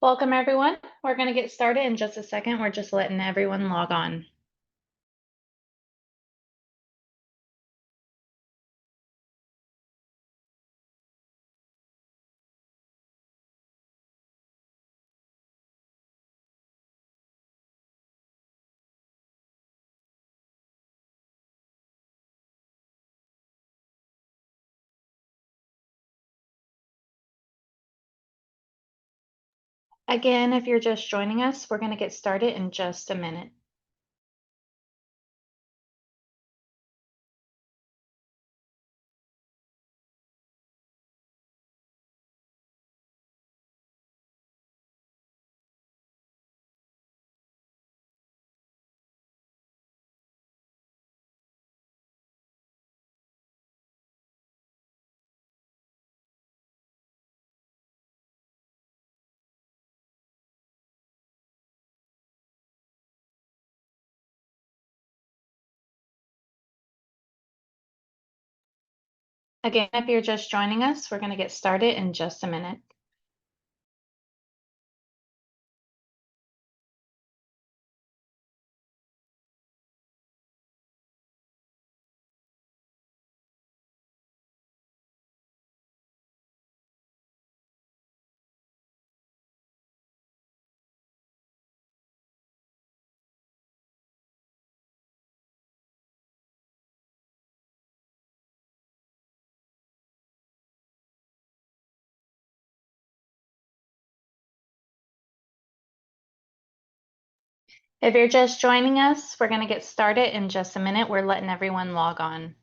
Welcome, everyone. We're going to get started in just a second. We're just letting everyone log on. Again, if you're just joining us, we're going to get started in just a minute. Again, if you're just joining us, we're going to get started in just a minute. If you're just joining us, we're going to get started in just a minute. We're letting everyone log on.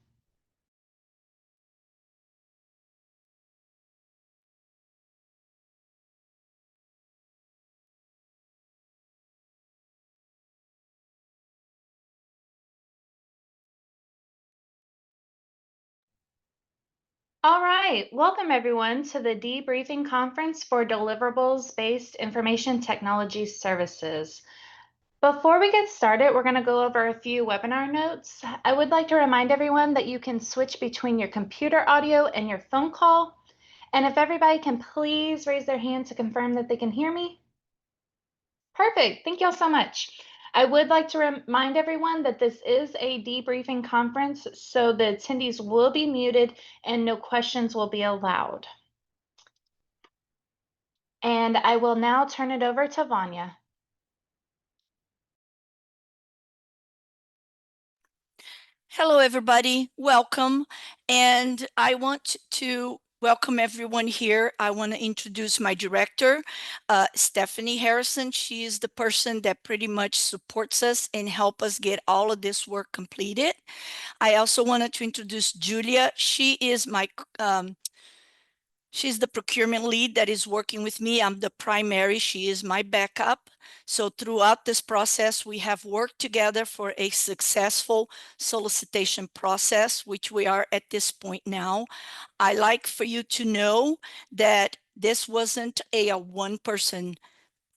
All right, welcome everyone to the Debriefing Conference for Deliverables-Based Information Technology Services. Before we get started, we're going to go over a few webinar notes. I would like to remind everyone that you can switch between your computer audio and your phone call. And if everybody can please raise their hand to confirm that they can hear me. Perfect. Thank you all so much. I would like to remind everyone that this is a debriefing conference, so the attendees will be muted and no questions will be allowed. And I will now turn it over to Vanya. Hello, everybody. Welcome. And I want to welcome everyone here. I want to introduce my director, Stephanie Harrison. She is the person that pretty much supports us and help us get all of this work completed. I also wanted to introduce Julia. She is my she's the procurement lead that is working with me. I'm the primary. She is my backup. So throughout this process, we have worked together for a successful solicitation process, which we are at this point now. I like for you to know that this wasn't a one-person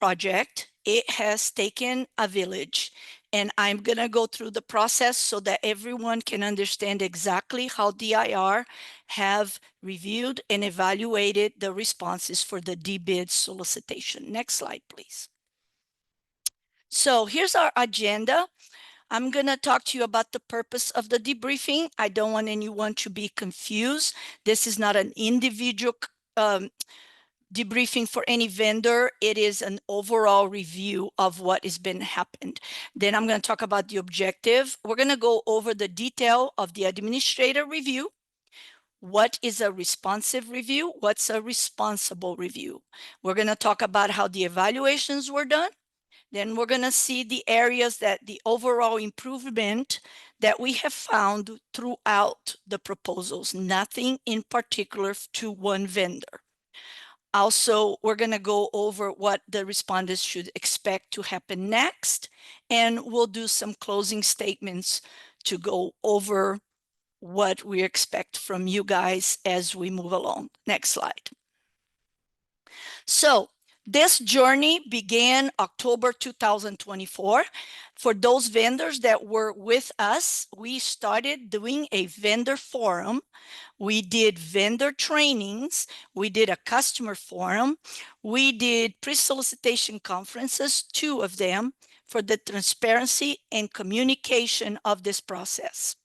project. It has taken a village. And I'm going to go through the process so that everyone can understand exactly how DIR have reviewed and evaluated the responses for the DBITS solicitation. Next slide, please. So here's our agenda. I'm going to talk to you about the purpose of the debriefing. I don't want anyone to be confused. This is not an individual debriefing for any vendor. It is an overall review of what has been happened. Then I'm going to talk about the objective. We're going to go over the detail of the administrator review. What is a responsive review? What's a responsible review? We're going to talk about how the evaluations were done. Then we're going to see the areas that the overall improvement that we have found throughout the proposals, nothing in particular to one vendor. Also, we're going to go over what the respondents should expect to happen next, and we'll do some closing statements to go over what we expect from you guys as we move along. Next slide. So This journey began October 2024. For those vendors that were with us, we started doing a vendor forum. We did vendor trainings. We did a customer forum. We did pre-solicitation conferences, 2 of them, for the transparency and communication of this process.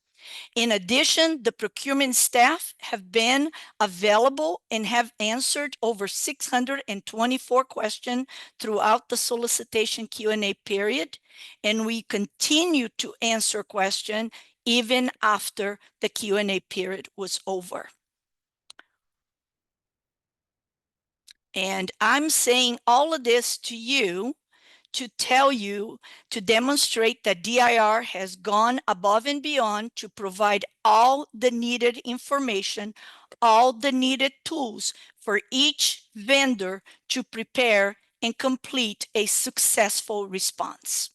In addition, the procurement staff have been available and have answered over 624 questions throughout the solicitation Q&A period, and we continue to answer questions even after the Q&A period was over. And I'm saying all of this to you to tell you, to demonstrate that DIR has gone above and beyond to provide all the needed information, all the needed tools for each vendor to prepare and complete a successful response.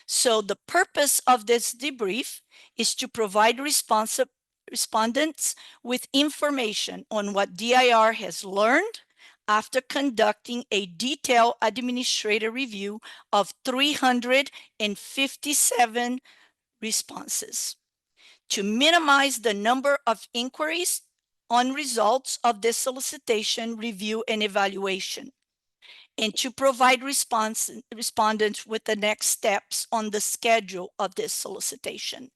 So the purpose of this debrief is to provide respondents with information on what DIR has learned after conducting a detailed administrative review of 357 responses. To minimize the number of inquiries on results of this solicitation review and evaluation, and to provide respondents with the next steps on the schedule of this solicitation.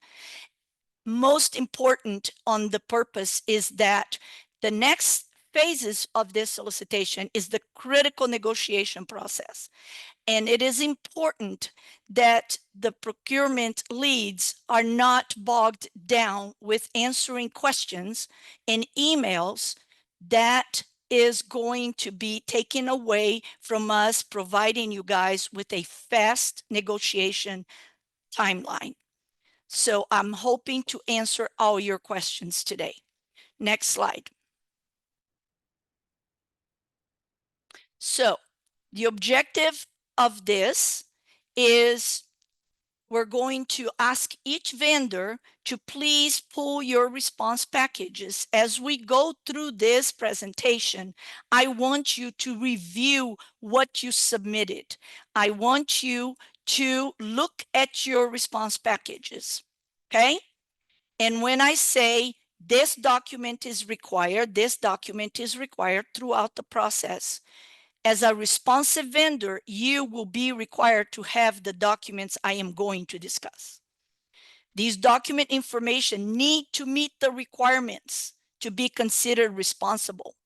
Most important on the purpose is that the next phases of this solicitation is the critical negotiation process. And it is important that the procurement leads are not bogged down with answering questions and emails that is going to be taken away from us providing you guys with a fast negotiation timeline. So I'm hoping to answer all your questions today. Next slide. So the objective of this is we're going to ask each vendor to please pull your response packages. As we go through this presentation, I want you to review what you submitted. I want you to look at your response packages, okay? And when I say this document is required throughout the process. As a responsive vendor, you will be required to have the documents I am going to discuss. These document information need to meet the requirements to be considered responsible.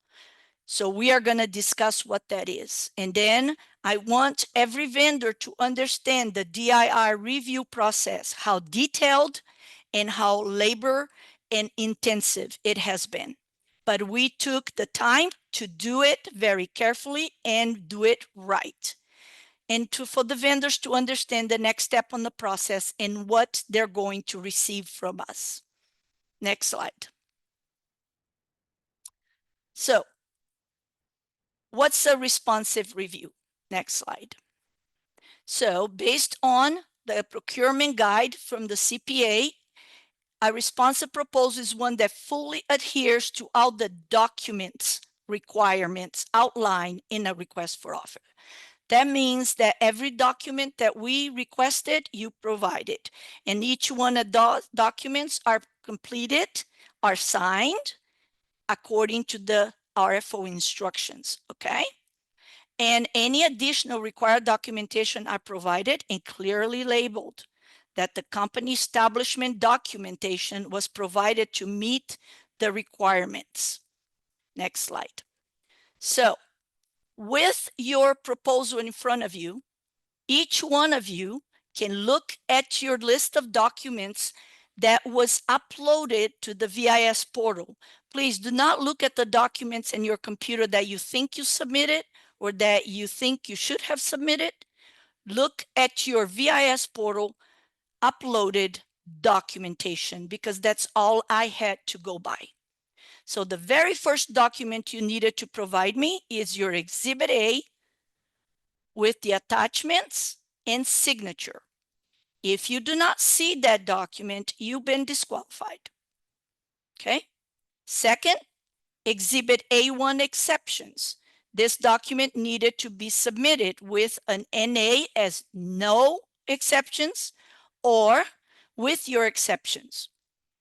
So we are going to discuss what that is. And then I want every vendor to understand the DIR review process, how detailed and how labor and intensive it has been. But we took the time to do it very carefully and do it right. And for the vendors to understand the next step on the process and what they're going to receive from us. Next slide. So, what's a responsive review? Next slide. So, based on the procurement guide from the CPA, a responsive proposal is one that fully adheres to all the documents requirements outlined in a request for offer. That means that every document that we requested, you provided. And each one of those documents are completed, are signed according to the RFO instructions, okay? And any additional required documentation are provided and clearly labeled that the company establishment documentation was provided to meet the requirements. Next slide. So with your proposal in front of you, each one of you can look at your list of documents that was uploaded to the VIS portal. Please do not look at the documents in your computer that you think you submitted or that you think you should have submitted. Look at your VIS portal uploaded documentation because that's all I had to go by. So the very first document you needed to provide me is your Exhibit A with the attachments and signature. If you do not see that document, you've been disqualified. Okay. Second, Exhibit A1 exceptions. This document needed to be submitted with an NA as no exceptions or with your exceptions.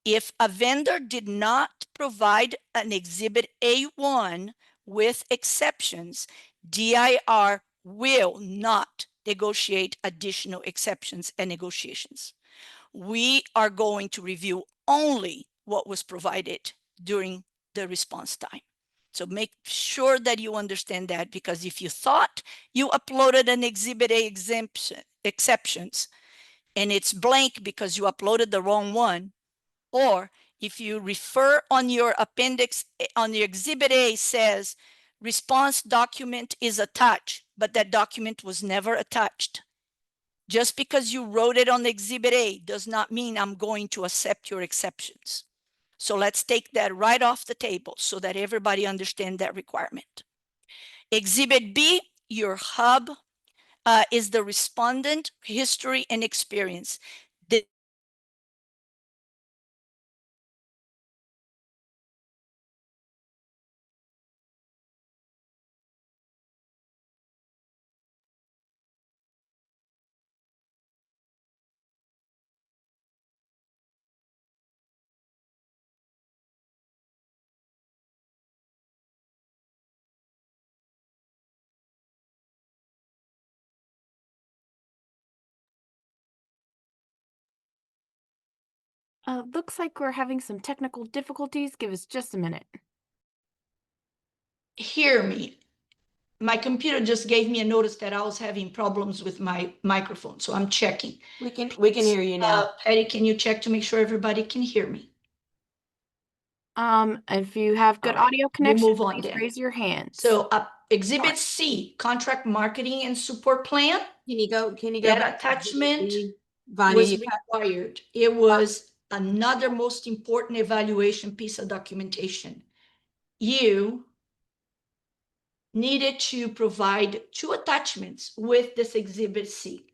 If a vendor did not provide an Exhibit A1 with exceptions, DIR will not negotiate additional exceptions and negotiations. We are going to review only what was provided during the response time. So make sure that you understand that, because if you thought you uploaded an Exhibit A exceptions and it's blank because you uploaded the wrong one, or if you refer on your appendix, on your Exhibit A says response document is attached, but that document was never attached. Just because you wrote it on Exhibit A does not mean I'm going to accept your exceptions. So let's take that right off the table so that everybody understands that requirement. Exhibit B, your hub, is the respondent history and experience. Looks like we're having some technical difficulties. Give us just a minute. Hear me. My computer just gave me a notice that I was having problems with my microphone, so I'm checking. We can hear you now. Patty, can you check to make sure everybody can hear me? If you have good All right, audio connection, we'll move on please then. raise your hand. So Exhibit C, contract marketing and support plan. Can you go That back to attachment the Vanya, was you required. It was another most important evaluation piece of documentation. You needed to provide 2 attachments with this Exhibit C.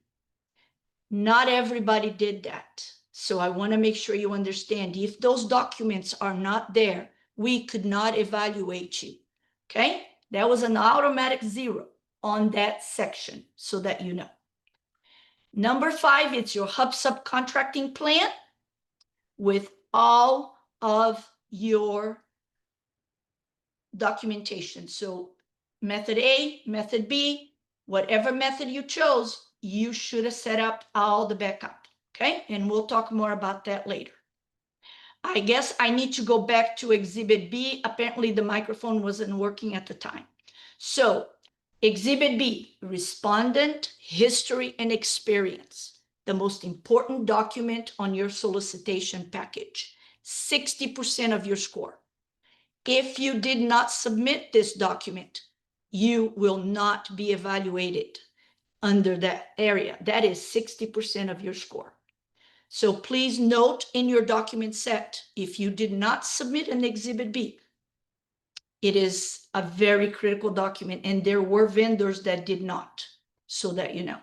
Not everybody did that. So I want to make sure you understand, if those documents are not there, we could not evaluate you. Okay? That was an automatic 0 on that section, so that you know. Number 5, it's your hub subcontracting plan with all of your documentation. So method A, method B, whatever method you chose, you should have set up all the backup. Okay, and we'll talk more about that later. I guess I need to go back to Exhibit B. Apparently the microphone wasn't working at the time. So Exhibit B, respondent history and experience, the most important document on your solicitation package, 60% of your score. If you did not submit this document, you will not be evaluated under that area. That is 60% of your score. So please note in your document set, if you did not submit an Exhibit B, it is a very critical document, and there were vendors that did not, so that you know.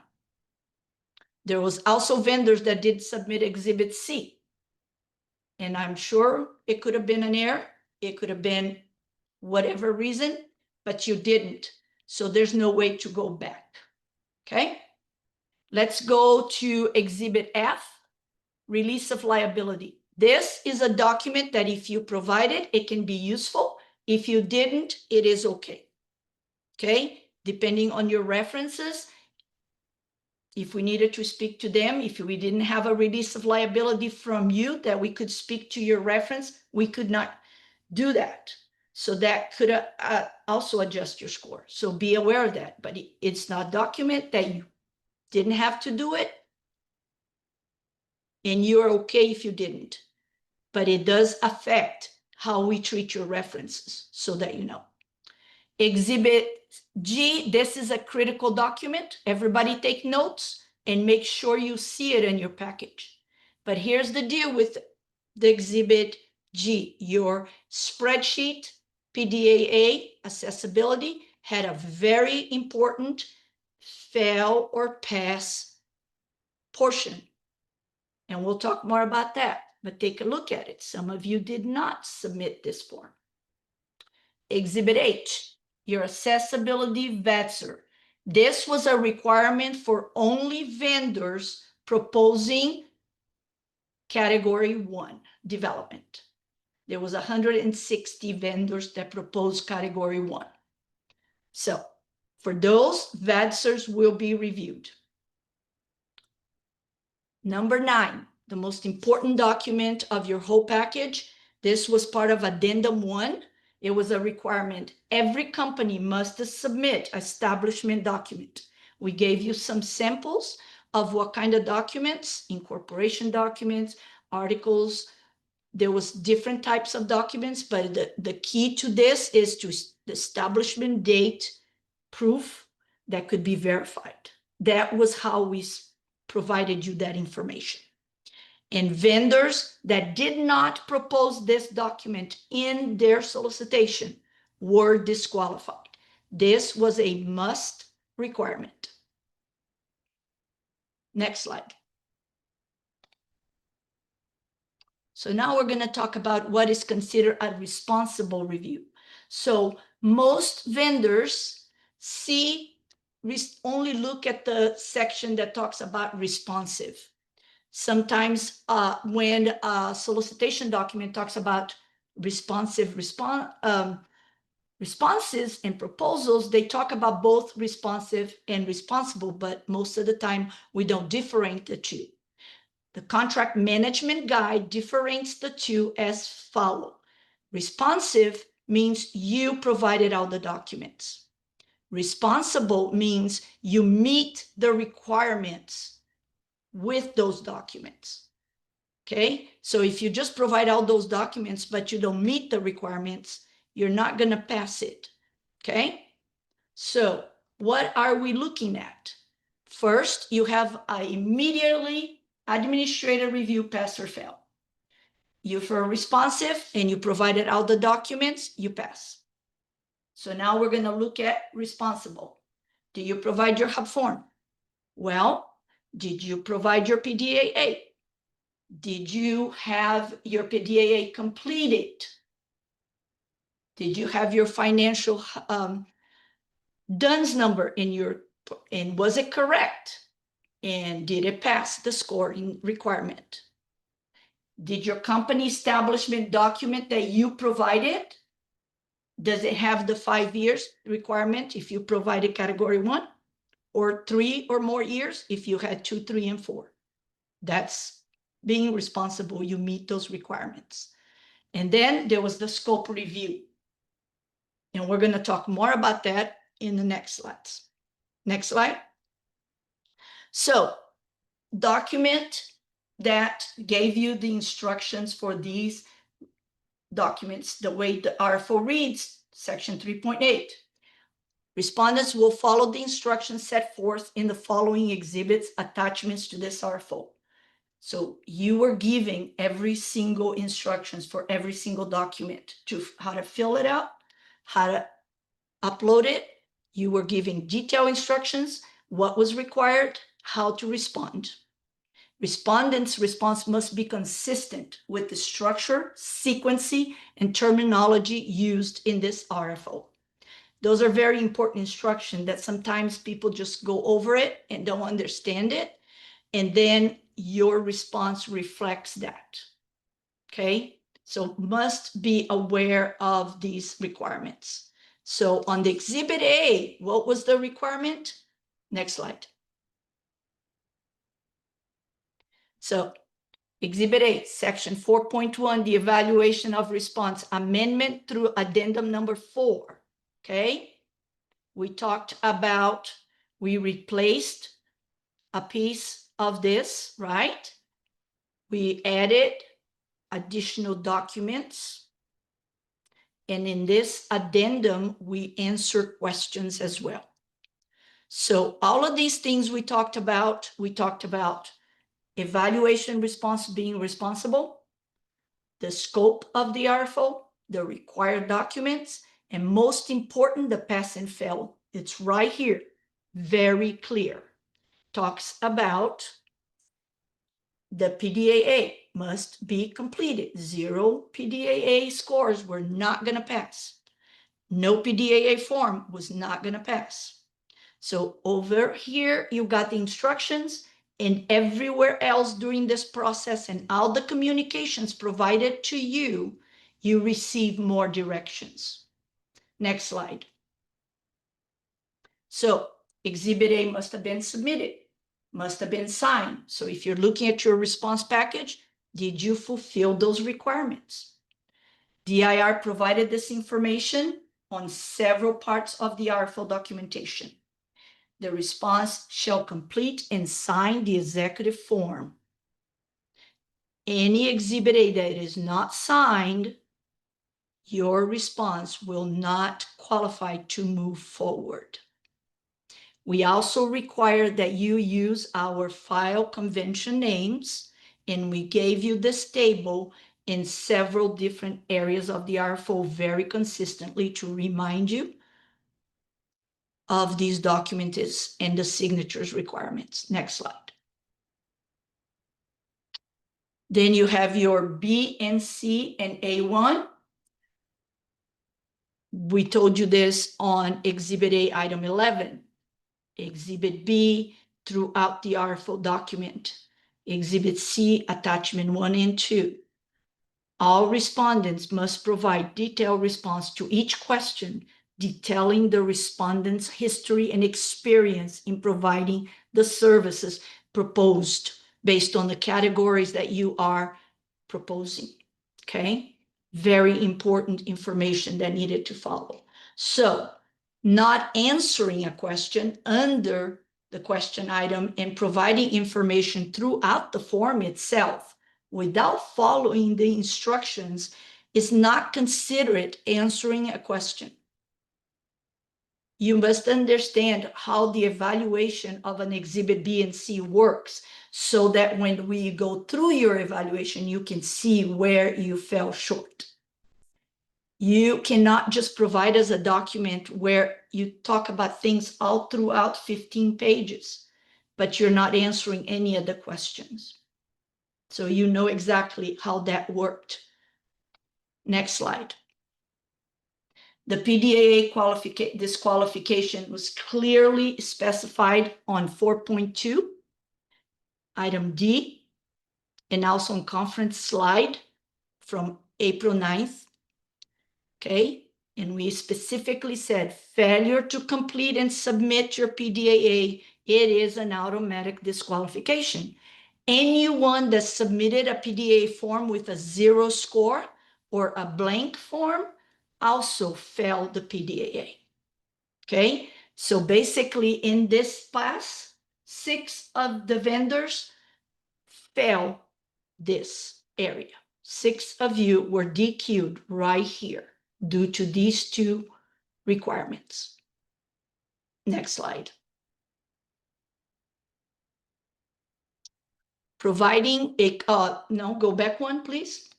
There was also vendors that did submit Exhibit C, and I'm sure it could have been an error. It could have been whatever reason, but you didn't. So there's no way to go back. Okay? Let's go to Exhibit F, release of liability. This is a document that if you provide it, it can be useful. If you didn't, it is okay. Okay? Depending on your references, if we needed to speak to them, if we didn't have a release of liability from you that we could speak to your reference, we could not do that. So that could also adjust your score. So be aware of that, but it's not document that you didn't have to do it, and you're okay if you didn't, but it does affect how we treat your references, so that you know. Exhibit G, this is a critical document. Everybody take notes and make sure you see it in your package. But here's the deal with the Exhibit G. Your spreadsheet, PDAA, accessibility, had a very important fail or pass portion. And we'll talk more about that, but take a look at it. Some of you did not submit this form. Exhibit H, your accessibility VETSer. This was a requirement for only vendors proposing category 1 development. There was 160 vendors that proposed category 1. So for those, VETSers will be reviewed. Number 9, the most important document of your whole package. This was part of Addendum 1. It was a requirement. Every company must submit establishment document. We gave you some samples of what kind of documents, incorporation documents, articles. There was different types of documents, but the key to this is to the establishment date proof that could be verified. That was how we provided you that information. And vendors that did not propose this document in their solicitation were disqualified. This was a must requirement. Next slide. So now we're going to talk about what is considered a responsible review. So most vendors only look at the section that talks about responsive. Sometimes when a solicitation document talks about responses and proposals, they talk about both responsive and responsible, but most of the time we don't differentiate the two. The contract management guide differentiates the two as follows. Responsive means you provided all the documents. Responsible means you meet the requirements with those documents. Okay, so if you just provide all those documents, but you don't meet the requirements, you're not going to pass it. Okay, so what are we looking at? First, you have immediately administrative review, pass or fail. If you're responsive and you provided all the documents, you pass. So now we're going to look at responsible. Do you provide your hub form? Well, did you provide your PDAA? Did you have your PDAA completed? Did you have your financial DUNS number and was it correct? And did it pass the scoring requirement? Did your company establishment document that you provided, does it have the 5 years requirement if you provided category 1? Or 3 or more years if you had 2, 3, and 4. That's being responsible. You meet those requirements. And then there was the scope review. And we're going to talk more about that in the next slides. Next slide. So, document that gave you the instructions for these documents, the way the RFO reads, section 3.8. Respondents will follow the instructions set forth in the following exhibits, attachments to this RFO. So you were giving every single instructions for every single document to how to fill it out, how to upload it. You were giving detailed instructions, what was required, how to respond. Respondents' response must be consistent with the structure, sequencing, and terminology used in this RFO. Those are very important instructions that sometimes people just go over it and don't understand it. And then your response reflects that. Okay, so must be aware of these requirements. So on the exhibit A, what was the requirement? Next slide. So exhibit A, section 4.1, the evaluation of response, amendment through addendum number 4. Okay, we talked about, we replaced a piece of this, right? We added additional documents. And in this addendum, we answer questions as well. So all of these things we talked about evaluation response, being responsible, the scope of the RFO, the required documents, and most important, the pass and fail. It's right here, very clear. Talks about the PDAA must be completed. 0 PDAA scores, we're not going to pass. No PDAA form was not going to pass. So over here, you got the instructions, and everywhere else during this process and all the communications provided to you, you receive more directions. Next slide. So Exhibit A must have been submitted, must have been signed. So if you're looking at your response package, did you fulfill those requirements? DIR provided this information on several parts of the RFO documentation. The response shall complete and sign the executive form. Any Exhibit A that is not signed, your response will not qualify to move forward. We also require that you use our file convention names, and we gave you this table in several different areas of the RFO very consistently to remind you of these documents and the signatures requirements. Next slide. Then you have your B and C and A1. We told you this on Exhibit A, item 11. Exhibit B throughout the RFO document. Exhibit C, attachment 1 and 2. All respondents must provide detailed response to each question, detailing the respondent's history and experience in providing the services proposed based on the categories that you are proposing. Okay? Very important information that needed to follow. So, not answering a question under the question item and providing information throughout the form itself without following the instructions is not considered answering a question. You must understand how the evaluation of an Exhibit B and C works so that when we go through your evaluation, you can see where you fell short. You cannot just provide us a document where you talk about things all throughout 15 pages, but you're not answering any of the questions. So you know exactly how that worked. Next slide. The PDAA disqualification was clearly specified on 4.2, item D, and also on conference slide from April 9th. Okay, and we specifically said failure to complete and submit your PDAA, it is an automatic disqualification. Anyone that submitted a PDAA form with a 0 score or a blank form also failed the PDAA. Okay, so basically in this class, 6 of the vendors failed this area. 6 of you were DQ'd right here due to these 2 requirements. Next slide. Providing a, no, go back one, please.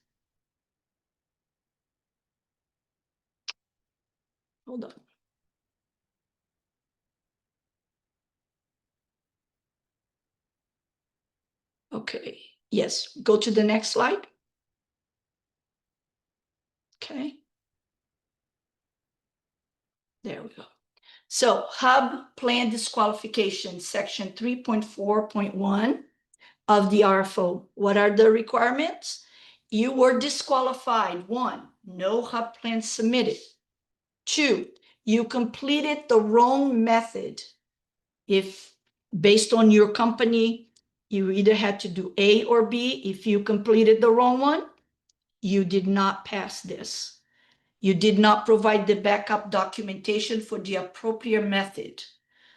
Hold on. Okay, yes, go to the next slide. Okay. There we go. So hub plan disqualification, section 3.4.1 of the RFO. What are the requirements? You were disqualified. 1, no hub plan submitted. 2, you completed the wrong method. If based on your company, you either had to do A or B. If you completed the wrong one, you did not pass this. You did not provide the backup documentation for the appropriate method.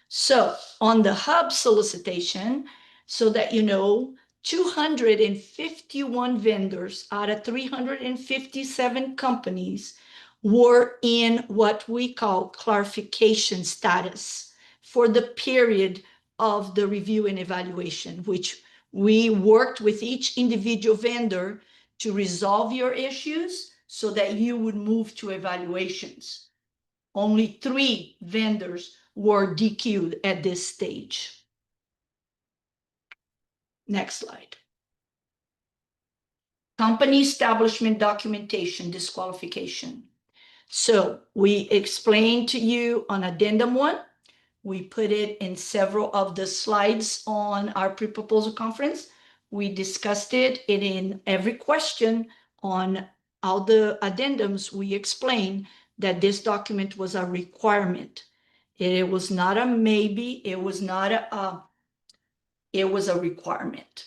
So on the hub solicitation, so that you know, 251 vendors out of 357 companies were in what we call clarification status for the period of the review and evaluation, which we worked with each individual vendor to resolve your issues so that you would move to evaluations. Only 3 vendors were DQ'd at this stage. Next slide. Company establishment documentation disqualification. So we explained to you on addendum 1. We put it in several of the slides on our pre-proposal conference. We discussed it, and in every question on all the addendums, we explained that this document was a requirement. It was not a maybe, it was not it was a requirement.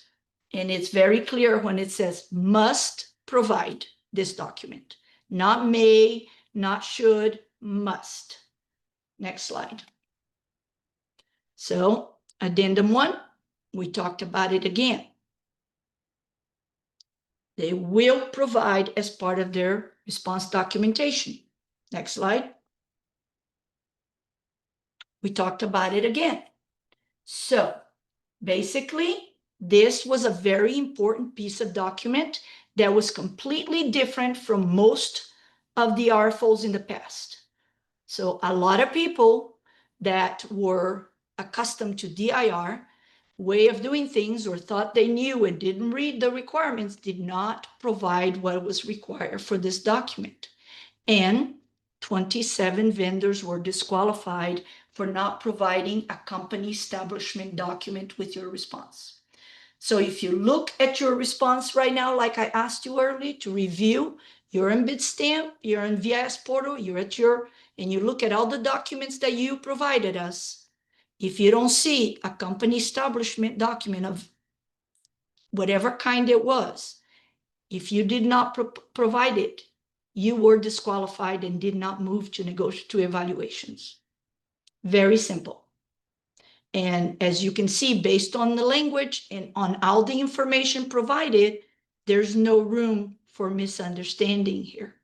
And it's very clear when it says must provide this document, not may, not should, must. Next slide. So addendum 1, we talked about it again. They will provide as part of their response documentation. Next slide. We talked about it again. So basically, this was a very important piece of document that was completely different from most of the RFOs in the past. So a lot of people that were accustomed to DIR way of doing things or thought they knew and didn't read the requirements did not provide what was required for this document. And 27 vendors were disqualified for not providing a company establishment document with your response. So if you look at your response right now, like I asked you earlier to review, you're in Bitstamp, you're in VIS portal, you're at your, and you look at all the documents that you provided us. If you don't see a company establishment document of whatever kind it was, if you did not provide it, you were disqualified and did not move to negotiate to evaluations. Very simple. And as you can see, based on the language and on all the information provided, there's no room for misunderstanding here.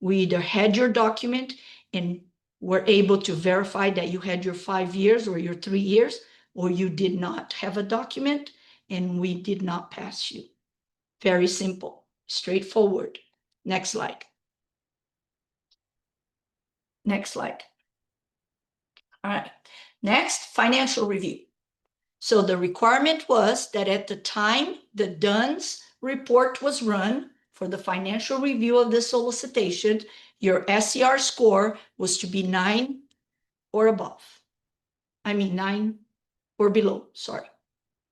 We either had your document and were able to verify that you had your 5 years or your 3 years, or you did not have a document and we did not pass you. Very simple, straightforward. Next slide. Next slide. All right. Next, financial review. So the requirement was that at the time the DUNS report was run for the financial review of the solicitation, your SCR score was to be 9 or above. I mean 9 or below, sorry.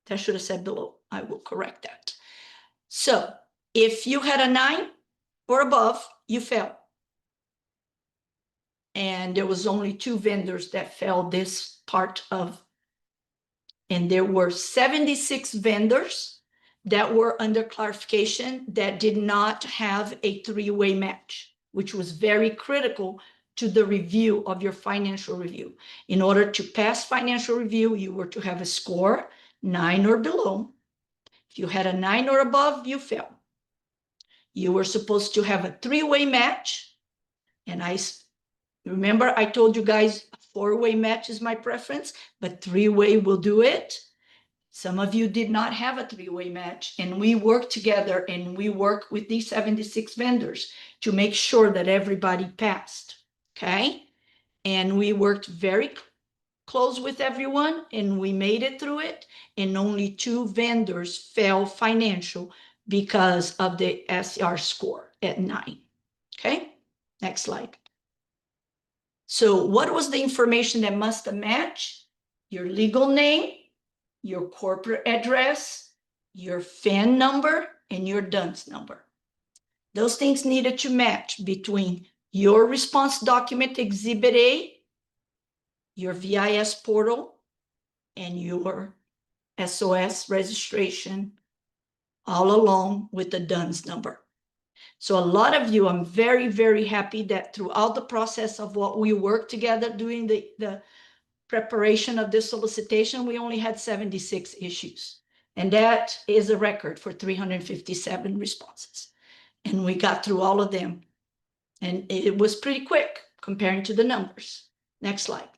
That should have said below. I will correct that. So if you had a 9 or above, you failed. And there was only 2 vendors that failed this part of, and there were 76 vendors that were under clarification that did not have a 3-way match, which was very critical to the review of your financial review. In order to pass financial review, you were to have a score 9 or below. If you had a 9 or above, you failed. You were supposed to have a 3-way match. And remember, I told you guys a 4-way match is my preference, but 3-way will do it. Some of you did not have a 3-way match, and we worked together and we worked with these 76 vendors to make sure that everybody passed, okay? And we worked very close with everyone and we made it through it, and only 2 vendors failed financial because of the SR score at 9, okay? Next slide. So what was the information that must match? Your legal name, your corporate address, your FIN number, and your DUNS number. Those things needed to match between your response document Exhibit A, your VIS portal, and your SOS registration, all along with the DUNS number. So a lot of you, I'm very, very happy that throughout the process of what we worked together doing the preparation of this solicitation, we only had 76 issues. And that is a record for 357 responses. And we got through all of them. And it was pretty quick comparing to the numbers. Next slide.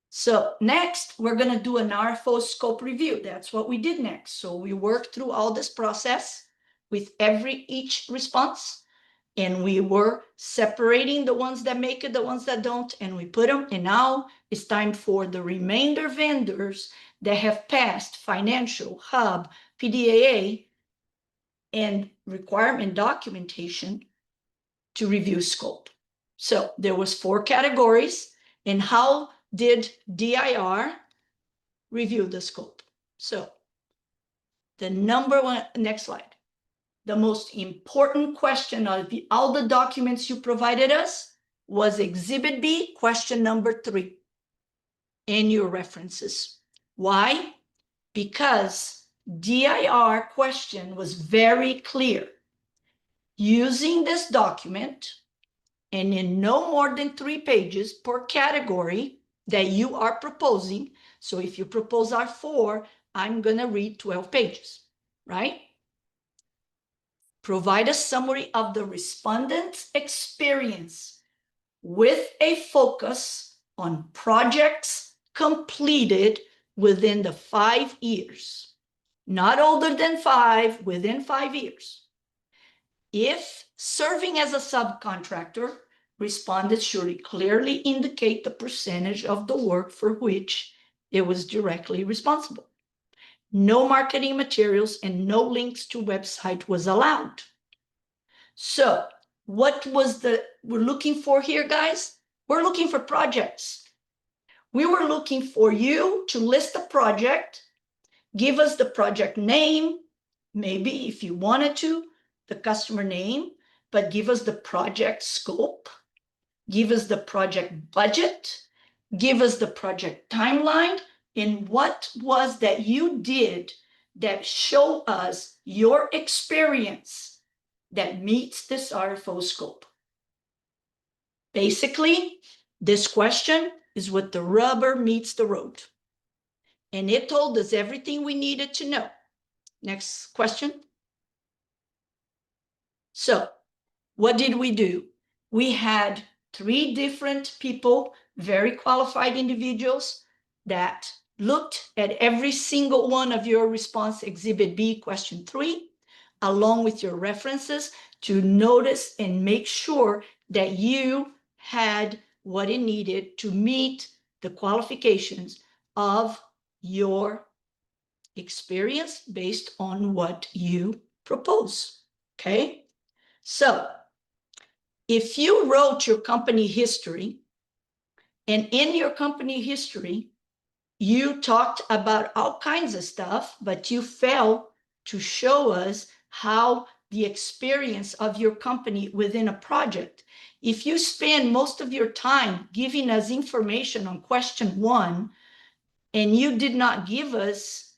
So next, we're going to do an RFO scope review. That's what we did next. So we worked through all this process with each response. And we were separating the ones that make it, the ones that don't, and we put them. And now it's time for the remainder vendors that have passed financial, hub, PDAA, and requirement documentation to review scope. So there was 4 categories. And how did DIR review the scope? So the number one, next slide. The most important question of all the documents you provided us was Exhibit B, question number 3, in your references. Why? Because DIR question was very clear. Using this document, and in no more than 3 pages per category that you are proposing. So if you propose R4, I'm going to read 12 pages, right? Provide a summary of the respondent's experience with a focus on projects completed within the 5 years, not older than 5, within 5 years. If serving as a subcontractor, respondents should clearly indicate the percentage of the work for which it was directly responsible. No marketing materials and no links to website was allowed. So what was we're looking for here, guys? We're looking for projects. We were looking for you to list a project, give us the project name, maybe if you wanted to, the customer name, but give us the project scope, give us the project budget, give us the project timeline, and what was that you did that show us your experience that meets this RFO scope. Basically, this question is what the rubber meets the road. And it told us everything we needed to know. Next question. So what did we do? We had 3 different people, very qualified individuals, that looked at every single one of your response Exhibit B, question 3, along with your references to notice and make sure that you had what it needed to meet the qualifications of your experience based on what you propose. Okay? So if you wrote your company history, and in your company history, you talked about all kinds of stuff, but you failed to show us how the experience of your company within a project. If you spend most of your time giving us information on question 1, and you did not give us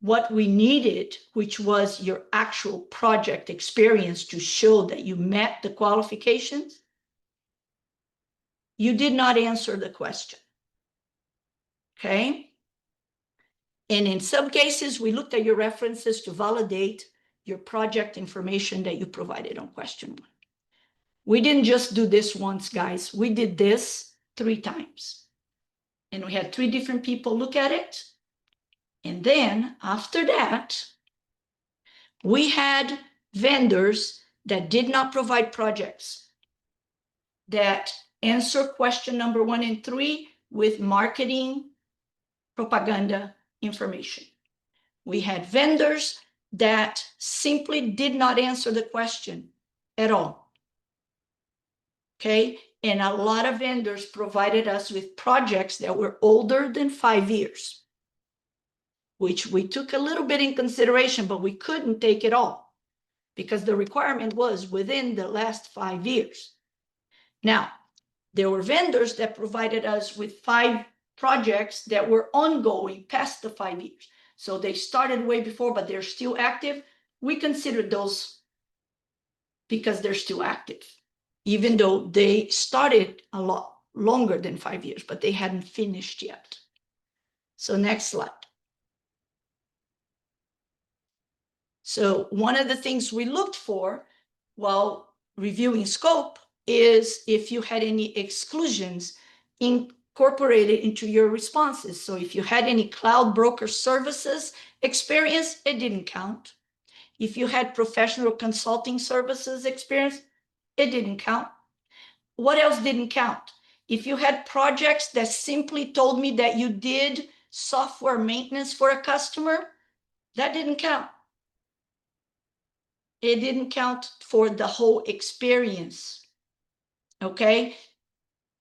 what we needed, which was your actual project experience to show that you met the qualifications, you did not answer the question. Okay? And in some cases, we looked at your references to validate your project information that you provided on question 1. We didn't just do this once, guys. We did this 3 times. And we had 3 different people look at it. And then after that, we had vendors that did not provide projects that answer question number 1 and 3 with marketing propaganda information. We had vendors that simply did not answer the question at all. Okay? And a lot of vendors provided us with projects that were older than 5 years, which we took a little bit in consideration, but we couldn't take it all because the requirement was within the last 5 years. Now, there were vendors that provided us with 5 projects that were ongoing past the 5 years. So they started way before, but they're still active. We considered those because they're still active, even though they started a lot longer than 5 years, but they hadn't finished yet. So next slide. So one of the things we looked for while reviewing scope is if you had any exclusions incorporated into your responses. So if you had any cloud broker services experience, it didn't count. If you had professional consulting services experience, it didn't count. What else didn't count? If you had projects that simply told me that you did software maintenance for a customer, that didn't count. It didn't count for the whole experience. Okay?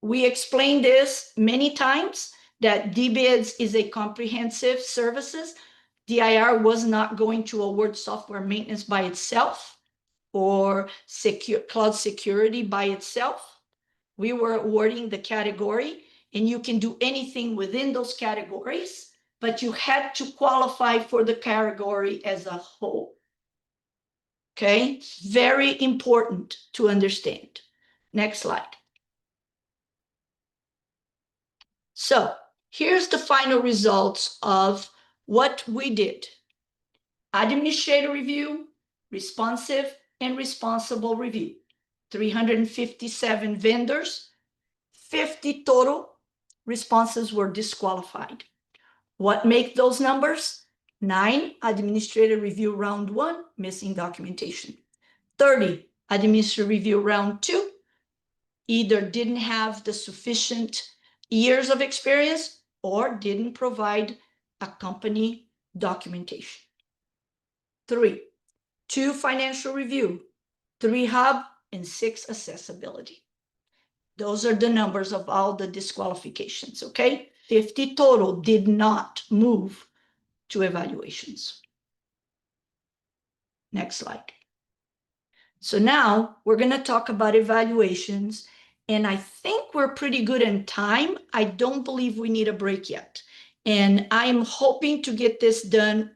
We explained this many times, that DBITS is a comprehensive services. DIR was not going to award software maintenance by itself or cloud security by itself. We were awarding the category, and you can do anything within those categories, but you had to qualify for the category as a whole. Okay, very important to understand. Next slide. So here's the final results of what we did. Administrator review, responsive and responsible review. 357 vendors, 50 total responses were disqualified. What make those numbers? 9 administrative review round 1, missing documentation. 30 administrative review round 2, either didn't have the sufficient years of experience or didn't provide a company documentation. 3, 2 financial review, 3 hub, and 6 accessibility. Those are the numbers of all the disqualifications, okay? 50 total did not move to evaluations. Next slide. So now we're going to talk about evaluations, and I think we're pretty good in time. I don't believe we need a break yet. And I'm hoping to get this done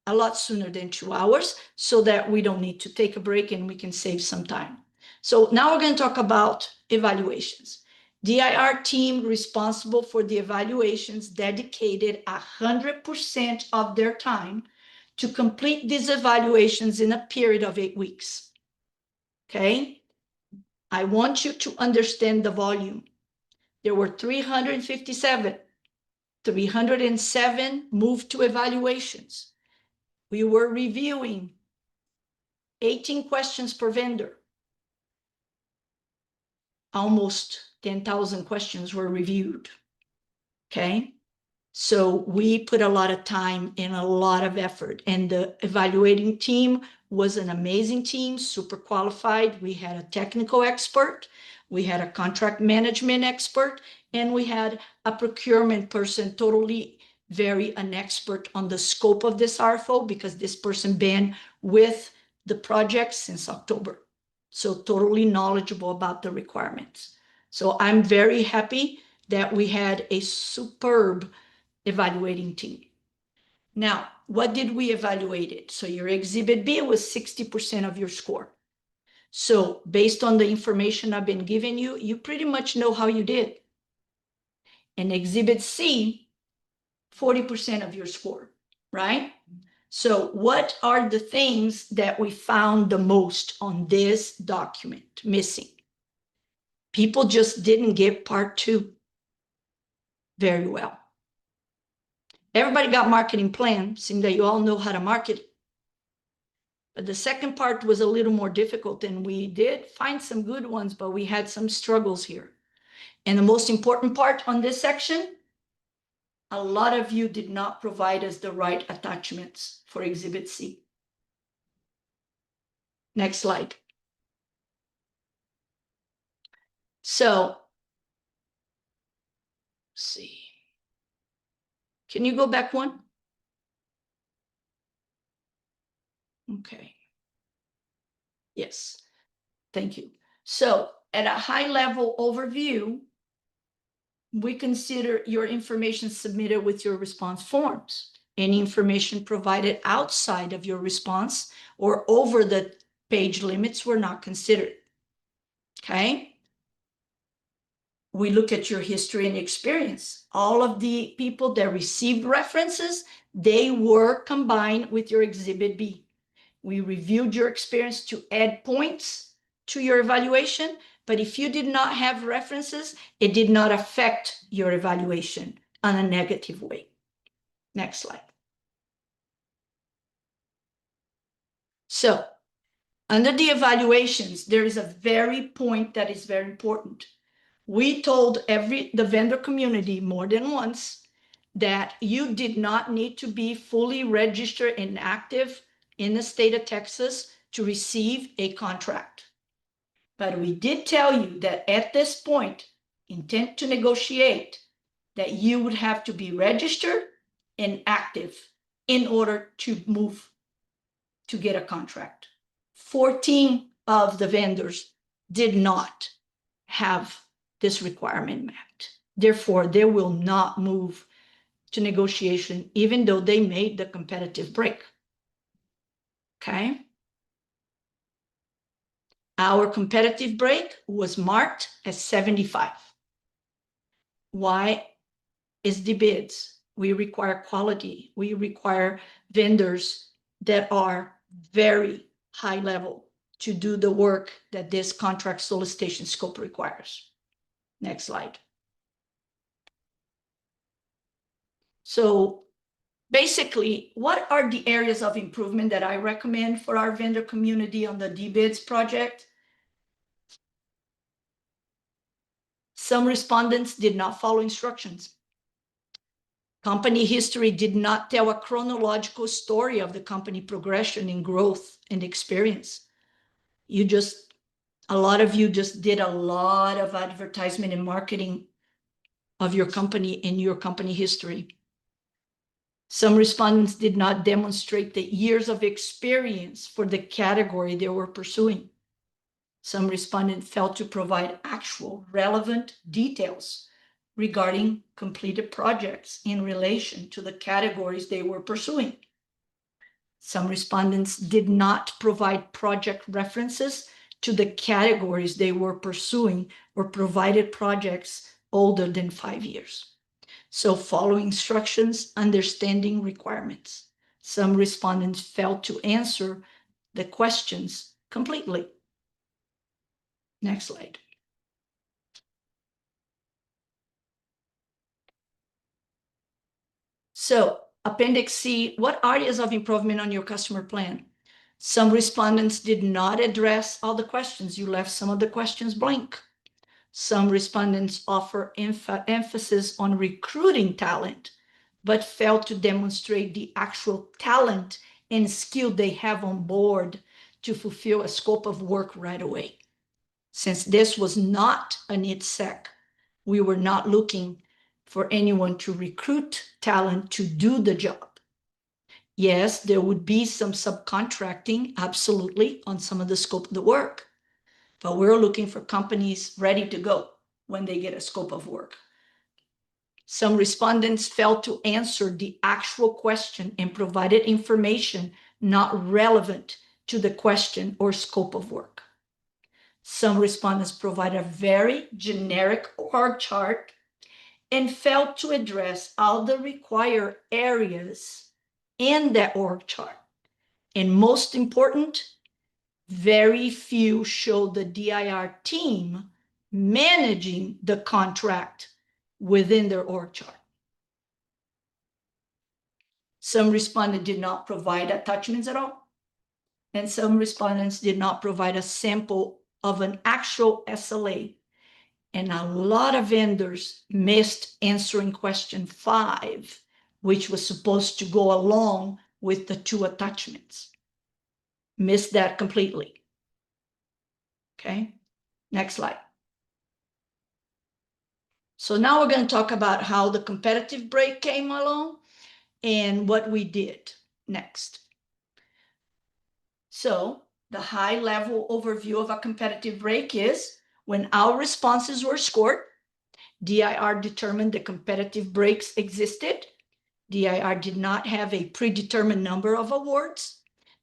a lot sooner than 2 hours so that we don't need to take a break and we can save some time. So now we're going to talk about evaluations. DIR team responsible for the evaluations dedicated 100% of their time to complete these evaluations in a period of 8 weeks. Okay? I want you to understand the volume. There were 357. 307 moved to evaluations. We were reviewing 18 questions per vendor. Almost 10,000 questions were reviewed. Okay? So we put a lot of time and a lot of effort, and the evaluating team was an amazing team, super qualified. We had a technical expert, we had a contract management expert, and we had a procurement person, totally very an expert on the scope of this RFO, because this person been with the project since October. So totally knowledgeable about the requirements. So I'm very happy that we had a superb evaluating team. Now, what did we evaluate it? So your exhibit B was 60% of your score. So based on the information I've been giving you, you pretty much know how you did. And exhibit C, 40% of your score, right? So what are the things that we found the most on this document missing? People just didn't get part 2 very well. Everybody got marketing plan. Seems that you all know how to market. But the second part was a little more difficult, and we did find some good ones, but we had some struggles here. And the most important part on this section, a lot of you did not provide us the right attachments for Exhibit C. Next slide. So, let's see. Can you go back one? Okay. Yes, thank you. So at a high level overview, we consider your information submitted with your response forms. Any information provided outside of your response or over the page limits were not considered. Okay. We look at your history and experience. All of the people that received references, they were combined with your Exhibit B. We reviewed your experience to add points to your evaluation, but if you did not have references, it did not affect your evaluation in a negative way. Next slide. So, under the evaluations, there is a very point that is very important. We told the vendor community more than once that you did not need to be fully registered and active in the state of Texas to receive a contract. But we did tell you that at this point, intent to negotiate, that you would have to be registered and active in order to move to get a contract. 14 of the vendors did not have this requirement met. Therefore, they will not move to negotiation, even though they made the competitive break. Okay? Our competitive break was marked as 75. Why is DBITS? We require quality. We require vendors that are very high level to do the work that this contract solicitation scope requires. Next slide. So basically, what are the areas of improvement that I recommend for our vendor community on the DBITS project? Some respondents did not follow instructions. Company history did not tell a chronological story of the company progression in growth and experience. A lot of you just did a lot of advertisement and marketing of your company in your company history. Some respondents did not demonstrate the years of experience for the category they were pursuing. Some respondents failed to provide actual relevant details regarding completed projects in relation to the categories they were pursuing. Some respondents did not provide project references to the categories they were pursuing or provided projects older than 5 years. So following instructions, understanding requirements. Some respondents failed to answer the questions completely. Next slide. So Appendix C, what areas of improvement on your customer plan? Some respondents did not address all the questions. You left some of the questions blank. Some respondents offer emphasis on recruiting talent, but failed to demonstrate the actual talent and skill they have on board to fulfill a scope of work right away. Since this was not a NITSEC, we were not looking for anyone to recruit talent to do the job. Yes, there would be some subcontracting, absolutely, on some of the scope of the work, but we're looking for companies ready to go when they get a scope of work. Some respondents failed to answer the actual question and provided information not relevant to the question or scope of work. Some respondents provided a very generic org chart and failed to address all the required areas in that org chart. And most important, very few showed the DIR team managing the contract within their org chart. Some respondents did not provide attachments at all. And some respondents did not provide a sample of an actual SLA. And a lot of vendors missed answering question 5, which was supposed to go along with the 2 attachments. Missed that completely. Okay, next slide. So now we're going to talk about how the competitive break came along and what we did next. So the high level overview of a competitive break is when our responses were scored, DIR determined the competitive breaks existed. DIR did not have a predetermined number of awards.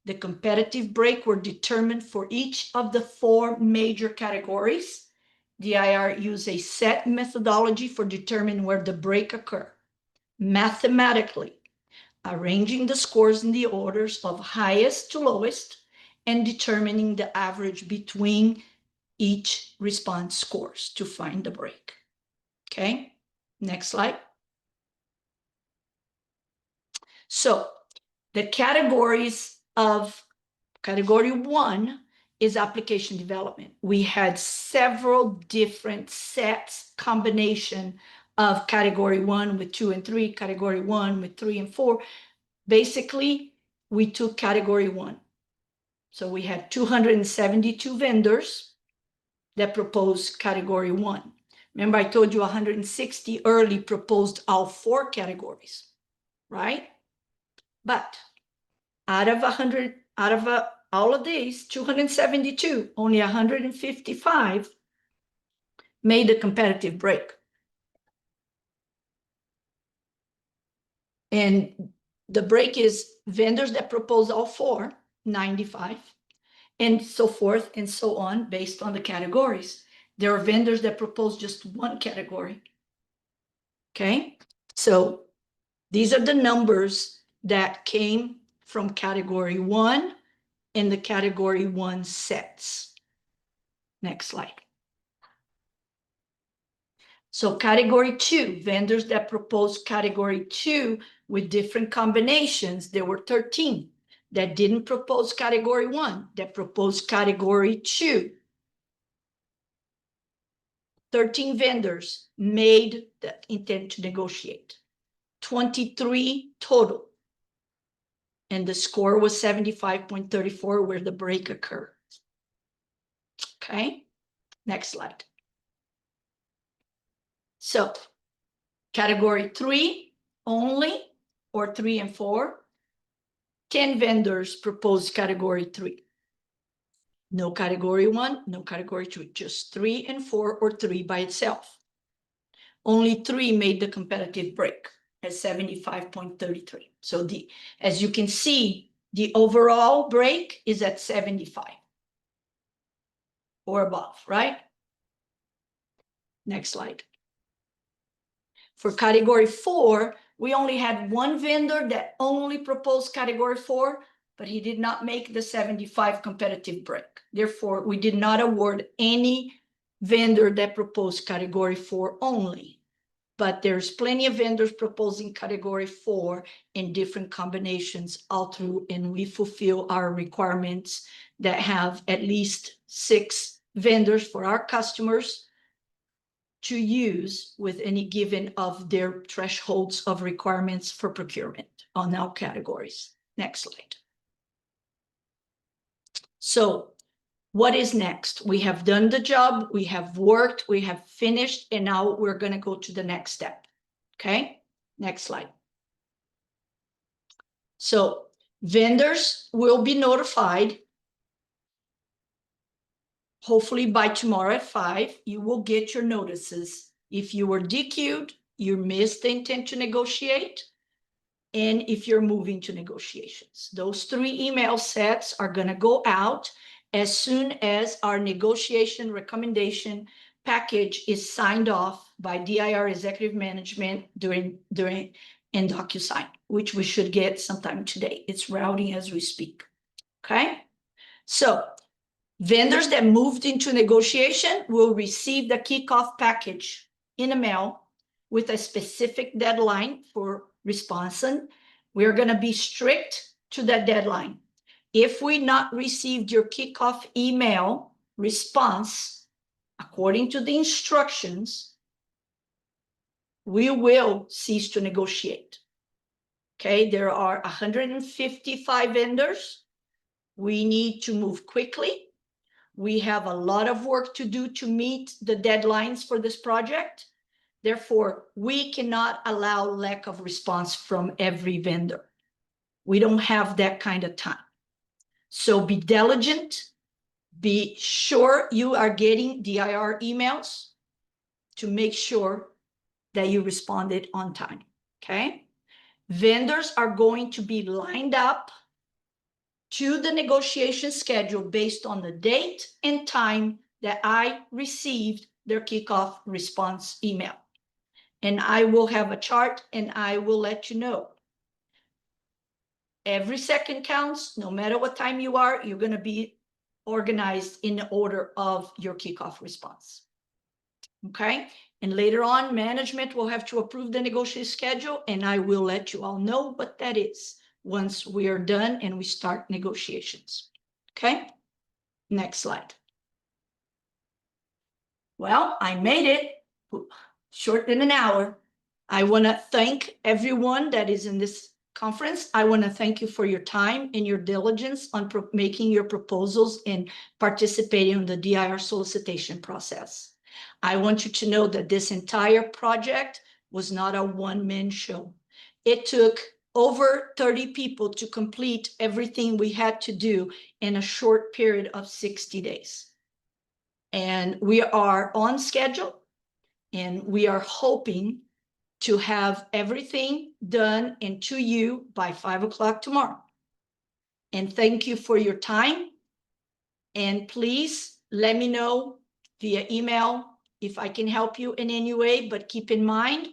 The competitive break were determined for each of the 4 major categories. DIR used a set methodology for determining where the break occurred. Mathematically, arranging the scores in the orders of highest to lowest and determining the average between each response scores to find the break. Okay, next slide. So the categories of category 1 is application development. We had several different sets, combination of category 1 with 2 and 3, category 1 with 3 and 4. Basically, we took category 1. So we had 272 vendors that proposed category 1. Remember, I told you 160 early proposed all 4 categories, right? But out of all of these, 272, only 155 made a competitive break. And the break is vendors that propose all 4, 95, and so forth and so on based on the categories. There are vendors that propose just 1 category. Okay, so these are the numbers that came from category 1 in the category 1 sets. Next slide. So category 2, vendors that proposed category 2 with different combinations, there were 13 that didn't propose category 1, that proposed category 2. 13 vendors made the intent to negotiate. 23 total. And the score was 75.34 where the break occurred. Okay, next slide. So category 3 only, or 3 and 4, 10 vendors proposed category 3. No category 1, no category 2, just 3 and 4 or 3 by itself. Only 3 made the competitive break at 75.33. So as you can see, the overall break is at 75 or above, right? Next slide. For category 4, we only had 1 vendor that only proposed category 4, but he did not make the 75 competitive break. Therefore, we did not award any vendor that proposed category 4 only. But there's plenty of vendors proposing category 4 in different combinations all through, and we fulfill our requirements that have at least 6 vendors for our customers to use with any given of their thresholds of requirements for procurement on our categories. Next slide. So what is next? We have done the job, we have worked, we have finished, and now we're going to go to the next step. Okay, next slide. So vendors will be notified. Hopefully by tomorrow at 5, you will get your notices. If you were DQ'd, you missed the intent to negotiate, and if you're moving to negotiations. Those 3 email sets are going to go out as soon as our negotiation recommendation package is signed off by DIR Executive Management during and DocuSign, which we should get sometime today. It's routing as we speak. Okay, so vendors that moved into negotiation will receive the kickoff package in the mail with a specific deadline for response. We're going to be strict to that deadline. If we not received your kickoff email response according to the instructions, we will cease to negotiate. Okay, there are 155 vendors. We need to move quickly. We have a lot of work to do to meet the deadlines for this project. Therefore, we cannot allow lack of response from every vendor. We don't have that kind of time. So be diligent. Be sure you are getting DIR emails to make sure that you responded on time. Okay? Vendors are going to be lined up to the negotiation schedule based on the date and time that I received their kickoff response email. And I will have a chart and I will let you know. Every second counts, no matter what time you are, you're going to be organized in the order of your kickoff response. Okay? And later on, management will have to approve the negotiation schedule, and I will let you all know what that is once we are done and we start negotiations. Okay? Next slide. Well, I made it short than an hour. I want to thank everyone that is in this conference. I want to thank you for your time and your diligence on making your proposals and participating in the DIR solicitation process. I want you to know that this entire project was not a one-man show. It took over 30 people to complete everything we had to do in a short period of 60 days. And we are on schedule, and we are hoping to have everything done and to you by 5 o'clock tomorrow. And thank you for your time. And please let me know via email if I can help you in any way, but keep in mind,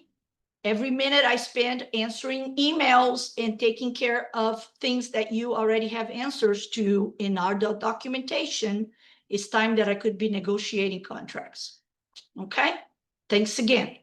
every minute I spend answering emails and taking care of things that you already have answers to in our documentation is time that I could be negotiating contracts. Okay? Thanks again.